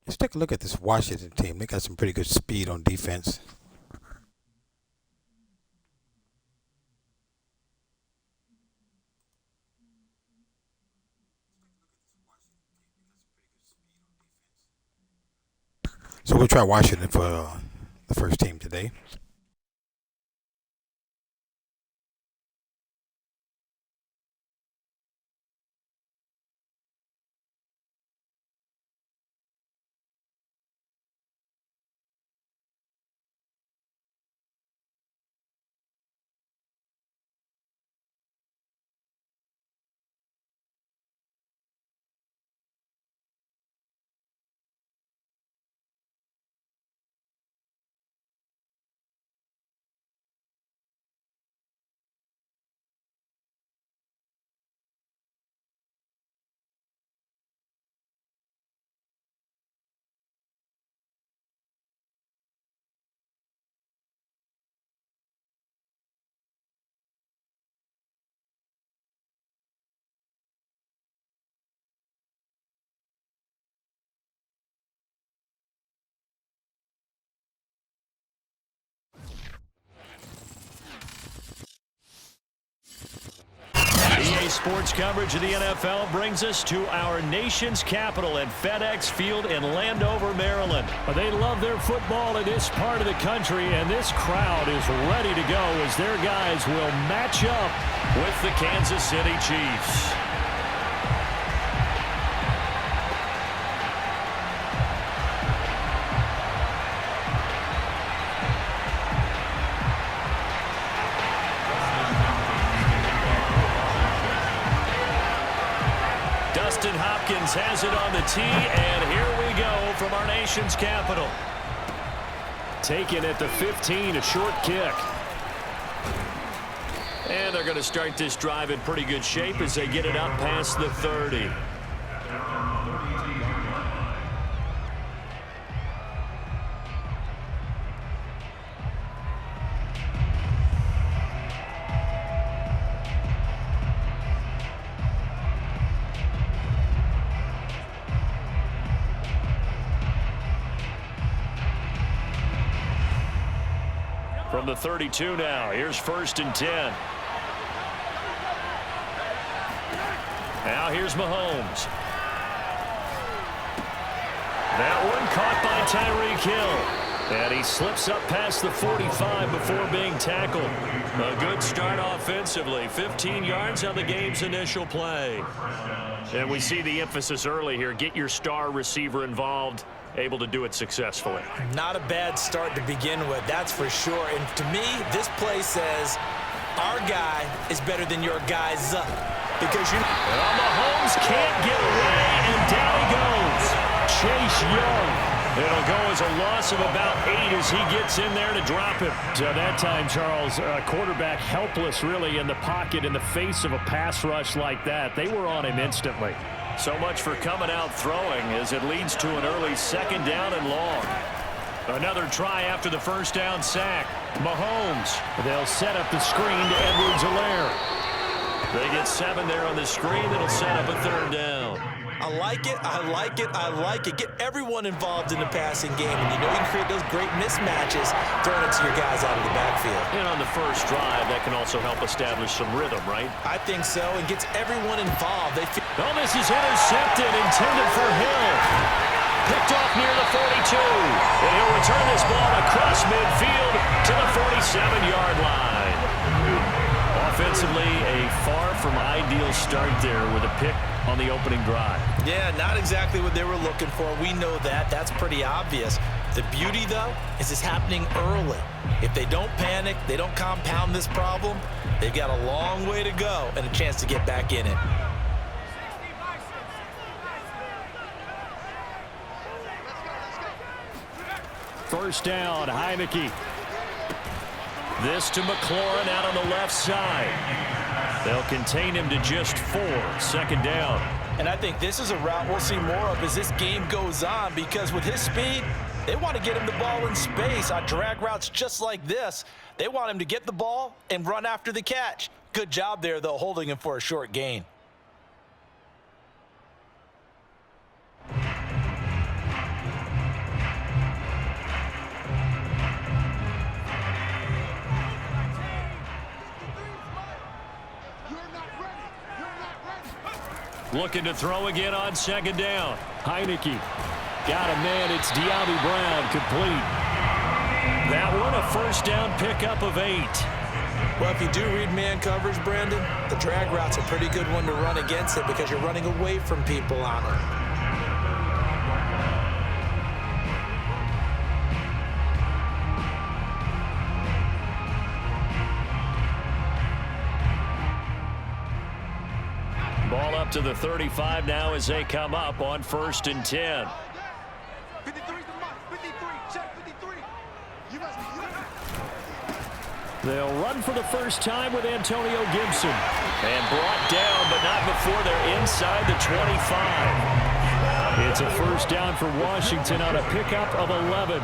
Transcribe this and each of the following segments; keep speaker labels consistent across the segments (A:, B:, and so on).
A: Let's take a look at this Washington team. They got some pretty good speed on defense. So we'll try Washington for the first team today.
B: EA Sports coverage of the NFL brings us to our nation's capital at FedEx Field in Landover, Maryland.
C: They love their football in this part of the country, and this crowd is ready to go as their guys will match up
B: with the Kansas City Chiefs. Hopkins has it on the tee, and here we go from our nation's capital.
C: Taken at the 15, a short kick.
B: And they're going to start this drive in pretty good shape as they get it up past the 30. From the 32 now, here's 1st and 10. Now here's Mahomes. That one caught by Tyreek Hill. And he slips up past the 45 before being tackled. A good start offensively. 15 yards on the game's initial play. And we see the emphasis early here. Get your star receiver involved. Able to do it successfully.
D: Not a bad start to begin with, that's for sure. And to me, this play says our guy is better than your guy's because you.
B: Well, Mahomes can't get away, and down he goes. Chase Young. It'll go as a loss of about 8 as he gets in there to drop him.
C: So that time, Charles, quarterback helpless really in the pocket in the face of a pass rush like that. They were on him instantly.
B: So much for coming out throwing as it leads to an early 2nd down and long. Another try after the 1st down sack. Mahomes.
C: They'll set up the screen to Edwards-Helaire.
B: They get 7 there on the screen. That'll set up a 3rd down.
D: I like it, I like it, I like it. Get everyone involved in the passing game, and you know you can create those great mismatches throwing it to your guys out of the backfield.
B: And on the first drive, that can also help establish some rhythm, right?
D: I think so, and gets everyone involved.
B: Oh, this is intercepted, intended for Hill. Picked off near the 42. And he'll return this ball across midfield to the 47-yard line. Offensively, a far from ideal start there with a pick on the opening drive.
D: Yeah, not exactly what they were looking for. We know that. That's pretty obvious. The beauty, though, is it's happening early. If they don't panic, they don't compound this problem, they've got a long way to go and a chance to get back in it.
C: First down, Heineke.
B: This to McLaurin out on the left side. They'll contain him to just 4. 2nd down.
D: And I think this is a route we'll see more of as this game goes on, because with his speed, they want to get him the ball in space on drag routes just like this. They want him to get the ball and run after the catch. Good job there, though, holding him for a short gain.
B: looking to throw again on second down.
C: Heineke got a man. It's De'Ami Brown, complete.
B: That one a first down pickup of 8.
D: Well, if you do read man coverage, Brandon, the drag route's a pretty good one to run against it because you're running away from people on it.
B: Ball up to the 35 now as they come up on 1st and 10.
E: 53, check 53.
C: They'll run for the first time with Antonio Gibson.
B: And brought down, but not before they're inside the 25.
C: It's a first down for Washington on a pickup of 11.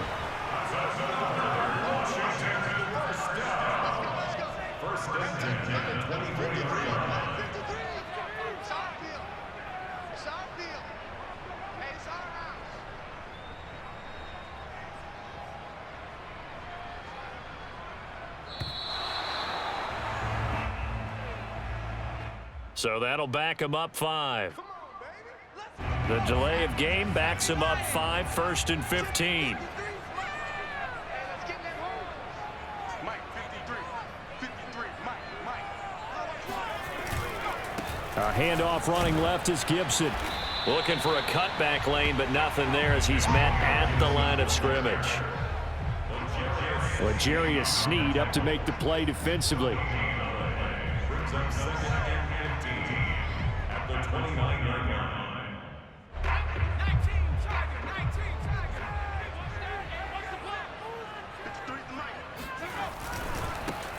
B: So that'll back him up 5. The delay of game backs him up 5, 1st and 15.
C: A handoff running left is Gibson.
B: Looking for a cutback lane, but nothing there as he's met at the line of scrimmage.
C: L'Jarius Sneed up to make the play defensively.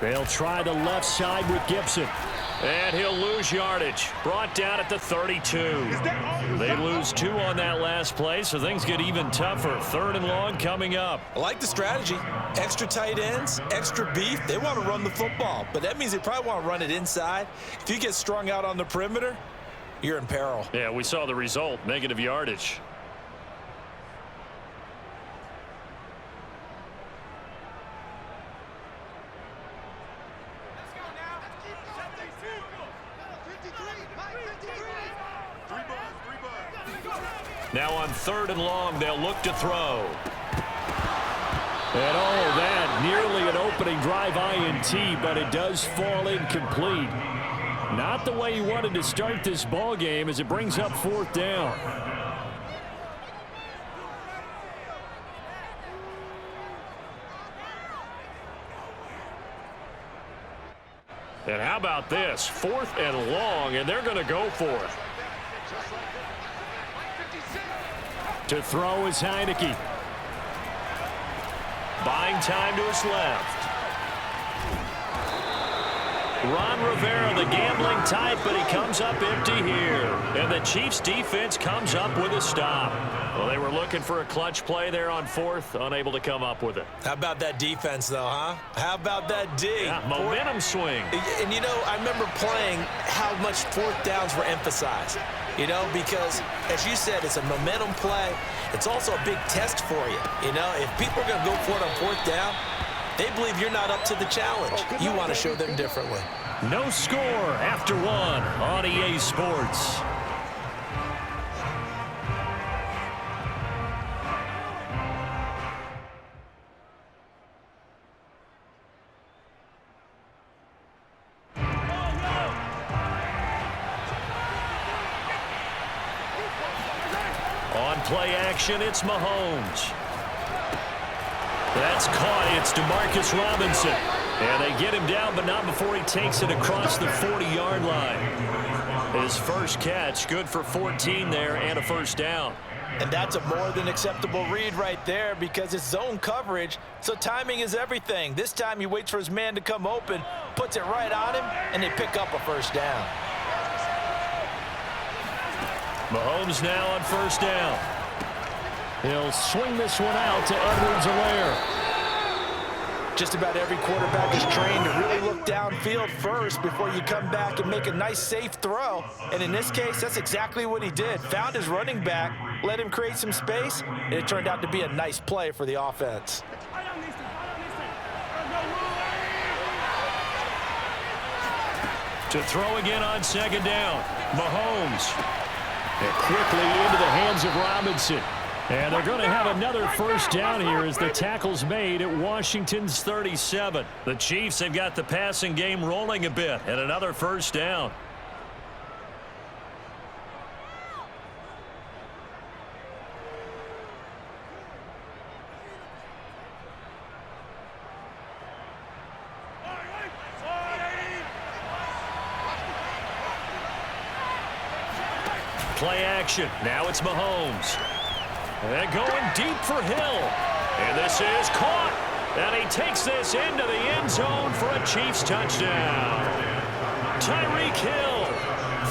C: They'll try the left side with Gibson.
B: And he'll lose yardage. Brought down at the 32. They lose 2 on that last play, so things get even tougher. 3rd and long coming up.
D: I like the strategy. Extra tight ends, extra beef. They want to run the football, but that means they probably want to run it inside. If you get strung out on the perimeter, you're in peril.
B: Yeah, we saw the result. Negative yardage. Now on 3rd and long, they'll look to throw.
C: And all that, nearly an opening drive INT, but it does fall incomplete. Not the way he wanted to start this ball game as it brings up 4th down.
B: And how about this? 4th and long, and they're going to go for it.
C: To throw is Heineke.
B: Buying time to his left. Ron Rivera, the gambling type, but he comes up empty here. And the Chiefs defense comes up with a stop. Well, they were looking for a clutch play there on 4th, unable to come up with it.
D: How about that defense, though, huh? How about that D?
B: Yeah, momentum swing.
D: And, you know, I remember playing how much 4th downs were emphasized. You know, because, as you said, it's a momentum play. It's also a big test for you. You know, if people are going to go for it on 4th down, they believe you're not up to the challenge. You want to show them differently.
B: No score after 1 on EA Sports. On play action, it's Mahomes. That's caught. It's DeMarcus Robinson. And they get him down, but not before he takes it across the 40-yard line. His first catch, good for 14 there and a first down.
D: And that's a more than acceptable read right there because it's zone coverage, so timing is everything. This time he waits for his man to come open, puts it right on him, and they pick up a first down.
B: Mahomes now on first down.
C: He'll swing this one out to Edwards-Helaire.
D: Just about every quarterback is trained to really look downfield first before you come back and make a nice, safe throw. And in this case, that's exactly what he did. Found his running back, let him create some space, and it turned out to be a nice play for the offense.
B: To throw again on second down. Mahomes. And quickly into the hands of Robinson. And they're going to have another first down here as the tackle's made at Washington's 37. The Chiefs have got the passing game rolling a bit, and another first down. Play action. Now it's Mahomes. And going deep for Hill. And this is caught. And he takes this into the end zone for a Chiefs touchdown. Tyreek Hill,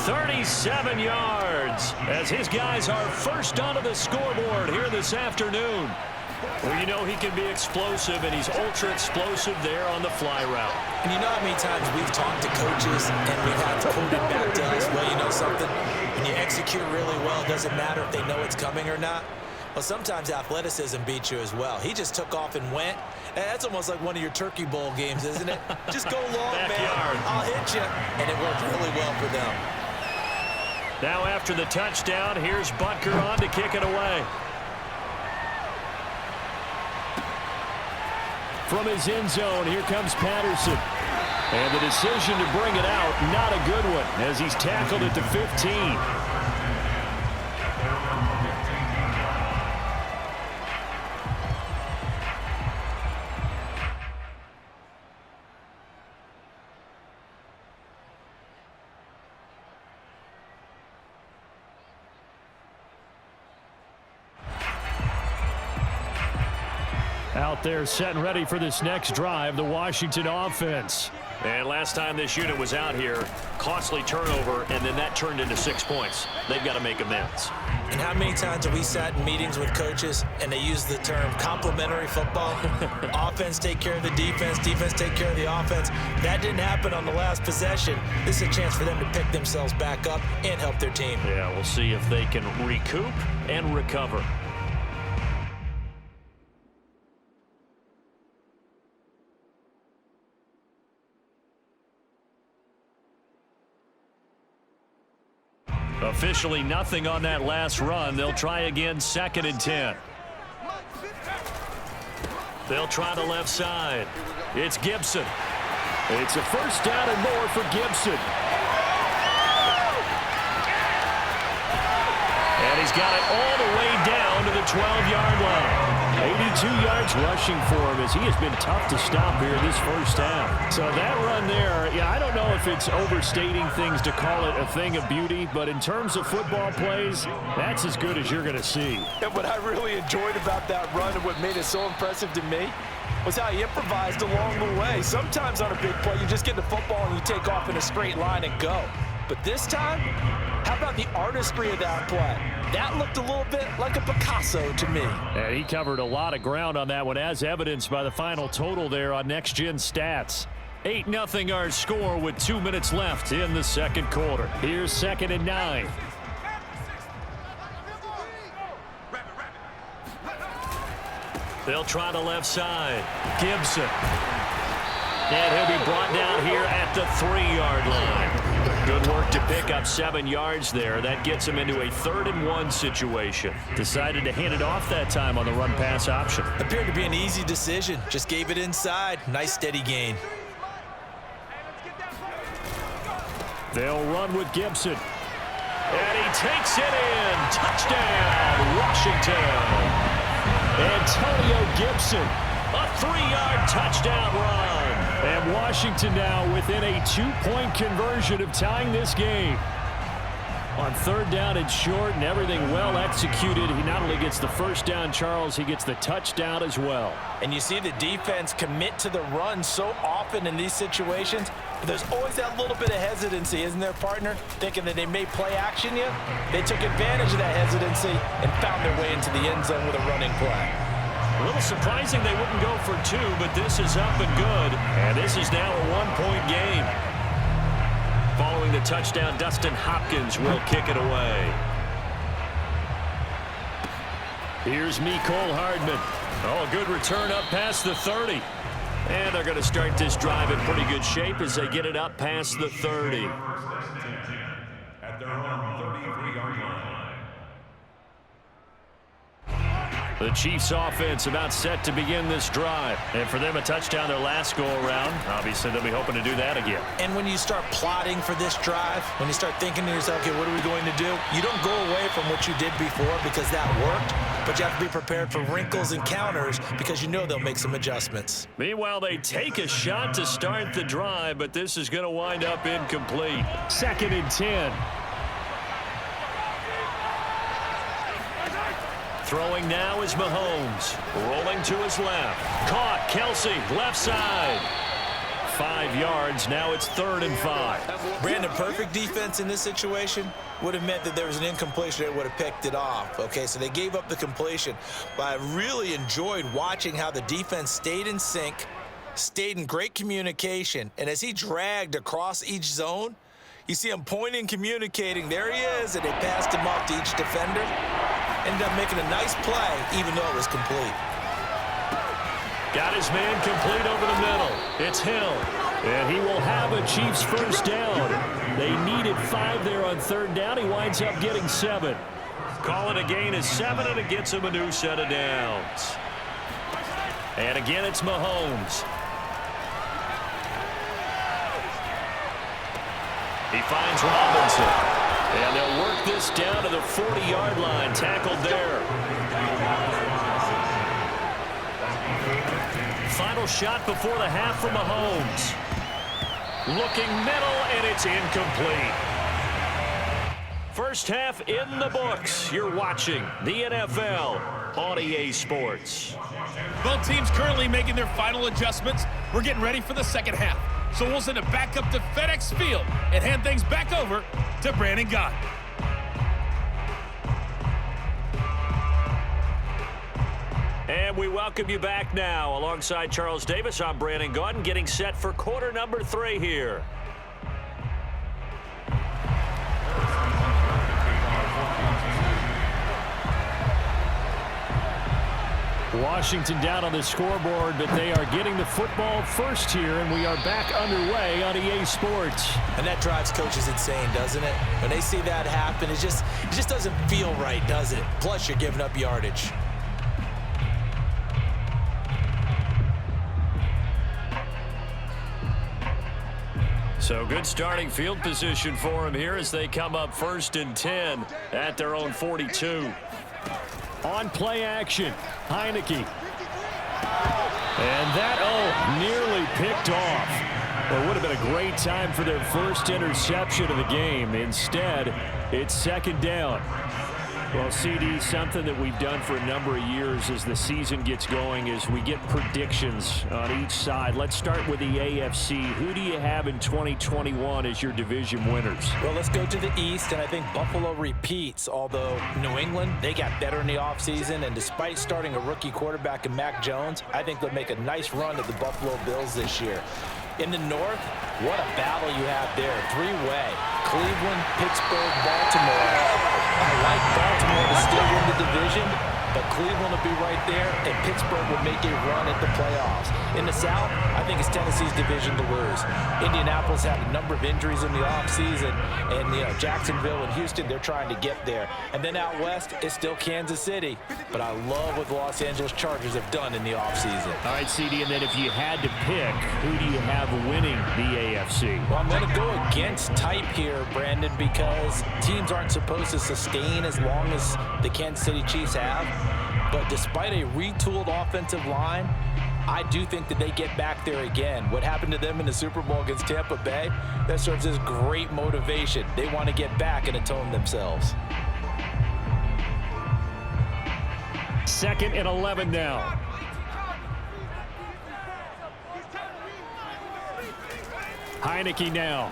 B: 37 yards, as his guys are first onto the scoreboard here this afternoon. Well, you know he can be explosive, and he's ultra-explosive there on the fly route.
D: And you know how many times we've talked to coaches and we've had to quote it back to us, well, you know something? When you execute really well, it doesn't matter if they know it's coming or not. Well, sometimes athleticism beats you as well. He just took off and went. And that's almost like one of your Turkey Bowl games, isn't it? Just go long, man. I'll hit you. And it worked really well for them.
B: Now after the touchdown, here's Butker on to kick it away. From his end zone, here comes Patterson. And the decision to bring it out, not a good one, as he's tackled at the 15. Out there set and ready for this next drive, the Washington offense. And last time this unit was out here, costly turnover, and then that turned into 6 points. They've got to make amends.
D: And how many times have we sat in meetings with coaches and they use the term complementary football? Offense take care of the defense, defense take care of the offense. That didn't happen on the last possession. This is a chance for them to pick themselves back up and help their team.
B: Yeah, we'll see if they can recoup and recover. Officially nothing on that last run. They'll try again, 2nd and 10. They'll try the left side. It's Gibson. It's a first down and more for Gibson. And he's got it all the way down to the 12-yard line. 82 yards rushing for him as he has been tough to stop here this first half. So that run there, yeah, I don't know if it's overstating things to call it a thing of beauty, but in terms of football plays, that's as good as you're going to see.
D: And what I really enjoyed about that run and what made it so impressive to me was how he improvised along the way. Sometimes on a big play, you just get the football and you take off in a straight line and go. But this time, how about the artistry of that play? That looked a little bit like a Picasso to me.
B: And he covered a lot of ground on that one, as evidenced by the final total there on Next Gen Stats. 8-0 our score with 2 minutes left in the second quarter. Here's 2nd and 9. They'll try the left side. Gibson. And he'll be brought down here at the 3-yard line. Good work to pick up 7 yards there. That gets him into a 3rd and 1 situation. Decided to hand it off that time on the run-pass option.
D: Appeared to be an easy decision. Just gave it inside. Nice steady gain.
B: They'll run with Gibson. And he takes it in. Touchdown, Washington. Antonio Gibson. A 3-yard touchdown run. And Washington now within a 2-point conversion of tying this game. On 3rd down and short and everything well executed, he not only gets the first down, Charles, he gets the touchdown as well.
D: And you see the defense commit to the run so often in these situations, but there's always that little bit of hesitancy, isn't there, partner? Thinking that they may play action you. They took advantage of that hesitancy and found their way into the end zone with a running play.
B: A little surprising they wouldn't go for 2, but this is up and good. And this is now a 1-point game. Following the touchdown, Dustin Hopkins will kick it away. Here's Mecole Hardman. Oh, a good return up past the 30.
C: And they're going to start this drive in pretty good shape as they get it up past the 30.
F: At their own 33-yard line.
C: The Chiefs offense about set to begin this drive. And for them, a touchdown their last go-around. Obviously, they'll be hoping to do that again.
D: And when you start plotting for this drive, when you start thinking to yourself, okay, what are we going to do? You don't go away from what you did before because that worked, but you have to be prepared for wrinkles and counters because you know they'll make some adjustments.
C: Meanwhile, they take a shot to start the drive, but this is going to wind up incomplete. 2nd and 10. Throwing now is Mahomes. Rolling to his left. Caught. Kelsey, left side. 5 yards. Now it's 3rd and 5.
D: Brandon, perfect defense in this situation would have meant that there was an incompletion that would have picked it off. Okay, so they gave up the completion. But I really enjoyed watching how the defense stayed in sync, stayed in great communication, and as he dragged across each zone, you see him pointing, communicating. There he is, and they passed him off to each defender. Ended up making a nice play, even though it was complete.
C: Got his man complete over the middle. It's Hill. And he will have a Chiefs first down. They needed 5 there on 3rd down. He winds up getting 7. Call it a gain of 7, and it gets him a new set of downs. And again, it's Mahomes. He finds Robinson. And they'll work this down to the 40-yard line. Tackled there. Final shot before the half from Mahomes. Looking middle, and it's incomplete. First half in the books. You're watching the NFL on EA Sports.
G: Both teams currently making their final adjustments. We're getting ready for the second half. So we'll send it back up to FedEx Field and hand things back over to Brandon Gott.
C: And we welcome you back now. Alongside Charles Davis, I'm Brandon Gott, getting set for quarter number 3 here. Washington down on the scoreboard, but they are getting the football first here, and we are back underway on EA Sports.
D: And that drives coaches insane, doesn't it? When they see that happen, it just doesn't feel right, does it? Plus, you're giving up yardage.
C: So good starting field position for them here as they come up 1st and 10 at their own 42. On play action, Heineke. And that, nearly picked off. Well, it would have been a great time for their first interception of the game. Instead, it's 2nd down. Well, CD, something that we've done for a number of years as the season gets going is we get predictions on each side. Let's start with the AFC. Who do you have in 2021 as your division winners?
D: Well, let's go to the East, and I think Buffalo repeats, although New England, they got better in the offseason, and despite starting a rookie quarterback in Mac Jones, I think they'll make a nice run at the Buffalo Bills this year. In the North, what a battle you have there. 3-way. Cleveland, Pittsburgh, Baltimore. I like Baltimore to still win the division, but Cleveland will be right there, and Pittsburgh will make a run at the playoffs. In the South, I think it's Tennessee's division to lose. Indianapolis had a number of injuries in the offseason, and Jacksonville and Houston, they're trying to get there. And then out West, it's still Kansas City, but I love what the Los Angeles Chargers have done in the offseason.
C: All right, CD, and then if you had to pick, who do you have winning the AFC?
D: Well, I'm going to go against type here, Brandon, because teams aren't supposed to sustain as long as the Kansas City Chiefs have. But despite a retooled offensive line, I do think that they get back there again. What happened to them in the Super Bowl against Tampa Bay, that serves as great motivation. They want to get back and atone themselves.
C: 2nd and 11 now. Heineke now.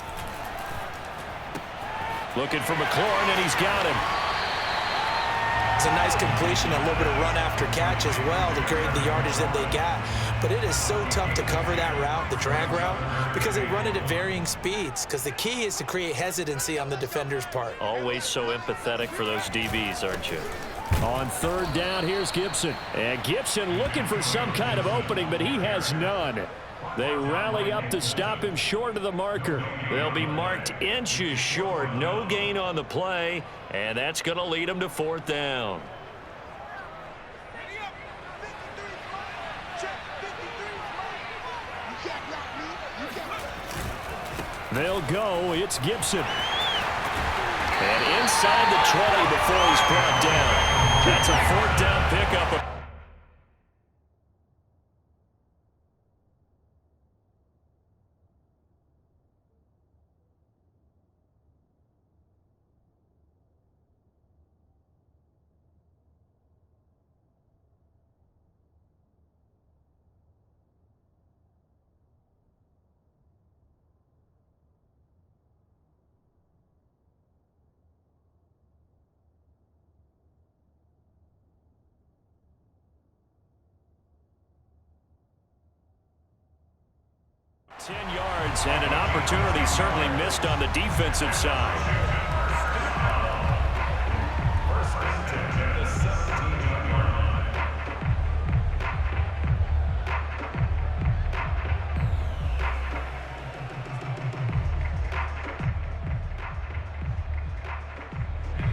C: Looking for McLaurin, and he's got him.
D: It's a nice completion, a little bit of run after catch as well to create the yardage that they got. But it is so tough to cover that route, the drag route, because they run it at varying speeds. Because the key is to create hesitancy on the defender's part.
C: Always so empathetic for those DBs, aren't you? On 3rd down, here's Gibson. And Gibson looking for some kind of opening, but he has none. They rally up to stop him short of the marker.
B: They'll be marked inches short. No gain on the play, and that's going to lead them to 4th down.
C: They'll go. It's Gibson.
B: And inside the 20 before he's brought down. That's a 4th down pickup. And an opportunity certainly missed on the defensive side.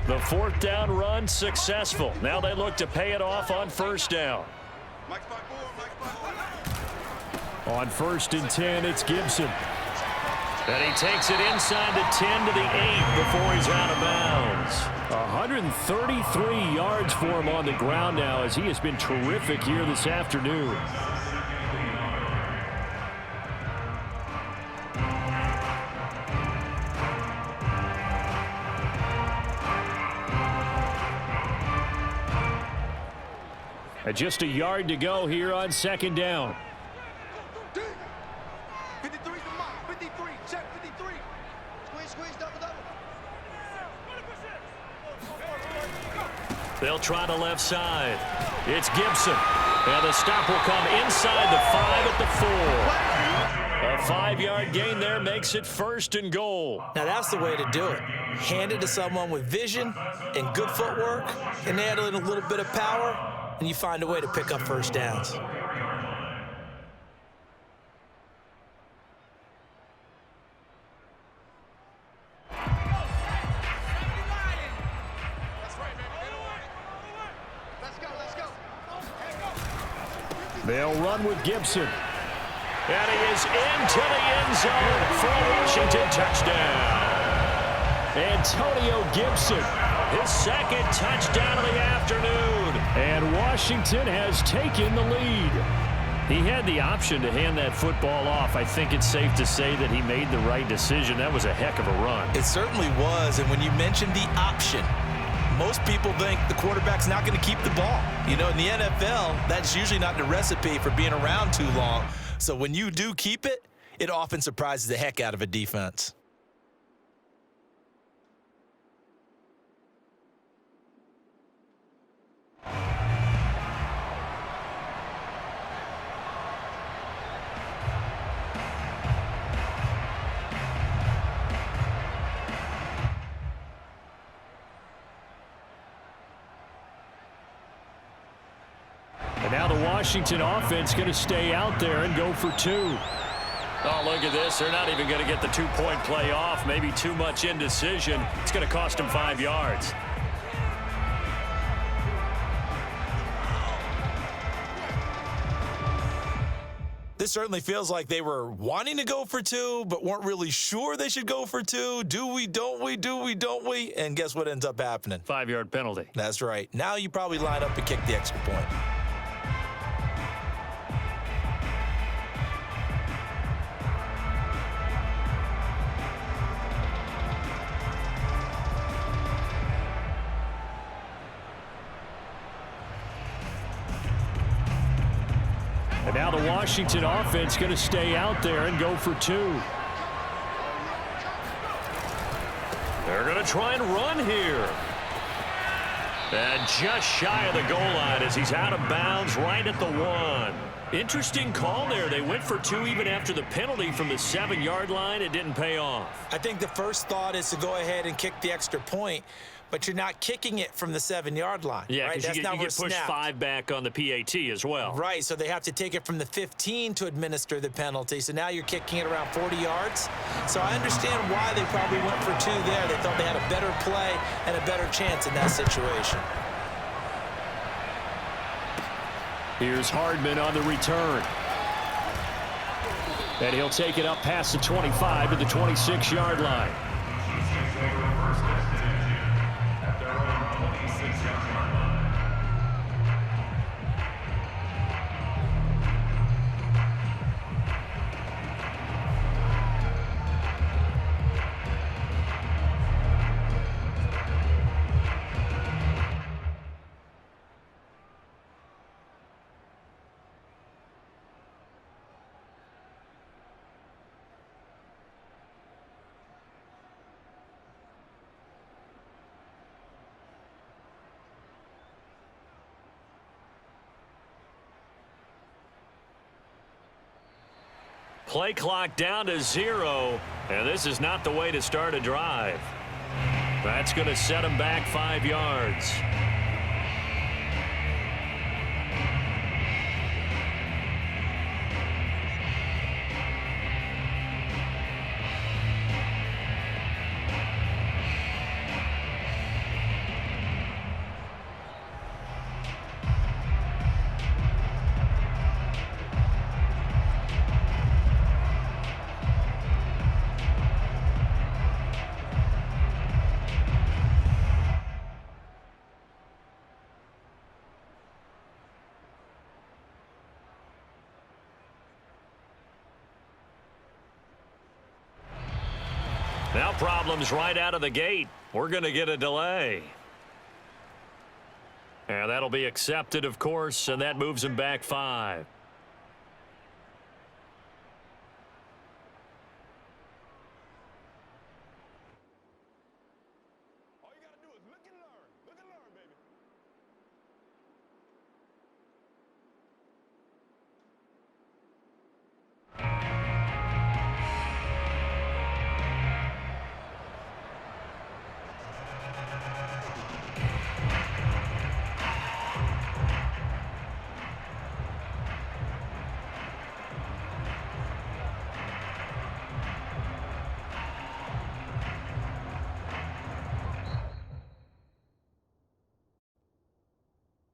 B: The 4th down run successful. Now they look to pay it off on 1st down.
C: On 1st and 10, it's Gibson.
B: And he takes it inside the 10 to the 8 before he's out of bounds.
C: 133 yards for him on the ground now, as he has been terrific here this afternoon. And just a yard to go here on 2nd down.
E: 53 to mark. 53. Check 53. Squeeze, double.
B: They'll try the left side. It's Gibson. And the stop will come inside the 5 at the 4. A 5-yard gain there makes it 1st and goal.
D: Now that's the way to do it. Hand it to someone with vision and good footwork, and add in a little bit of power, and you find a way to pick up 1st downs.
C: They'll run with Gibson.
B: And he is into the end zone for a Washington touchdown.
C: Antonio Gibson,
B: His 2nd touchdown of the afternoon.
C: and Washington has taken the lead. He had the option to hand that football off. I think it's safe to say that he made the right decision. That was a heck of a run.
D: It certainly was, and when you mentioned the option, most people think the quarterback's not going to keep the ball. You know, in the NFL, that's usually not the recipe for being around too long. So when you do keep it, it often surprises the heck out of a defense.
C: And now the Washington offense going to stay out there and go for 2.
B: Oh, look at this. They're not even going to get the 2-point play off. Maybe too much indecision. It's going to cost them 5 yards.
D: This certainly feels like they were wanting to go for 2, but weren't really sure they should go for 2. Do we, don't we, do we, don't we? And guess what ends up happening?
B: 5-yard penalty.
D: That's right. Now you probably line up and kick the extra point.
C: And now the Washington offense going to stay out there and go for 2.
B: They're going to try and run here. And just shy of the goal line as he's out of bounds right at the 1. Interesting call there. They went for 2 even after the penalty from the 7-yard line. It didn't pay off.
D: I think the first thought is to go ahead and kick the extra point. but you're not kicking it from the 7-yard line.
B: Yeah,
D: right?
B: because you get pushed 5 back on the PAT as well.
D: Right, so they have to take it from the 15 to administer the penalty. So now you're kicking it around 40 yards. So I understand why they probably went for 2 there. They thought they had a better play and a better chance in that situation.
C: Here's Hardman on the return. And he'll take it up past the 25 to the 26-yard line.
B: Play clock down to 0, and this is not the way to start a drive. That's going to set them back 5 yards. Now problems right out of the gate. We're going to get a delay. And that'll be accepted, of course, and that moves him back 5.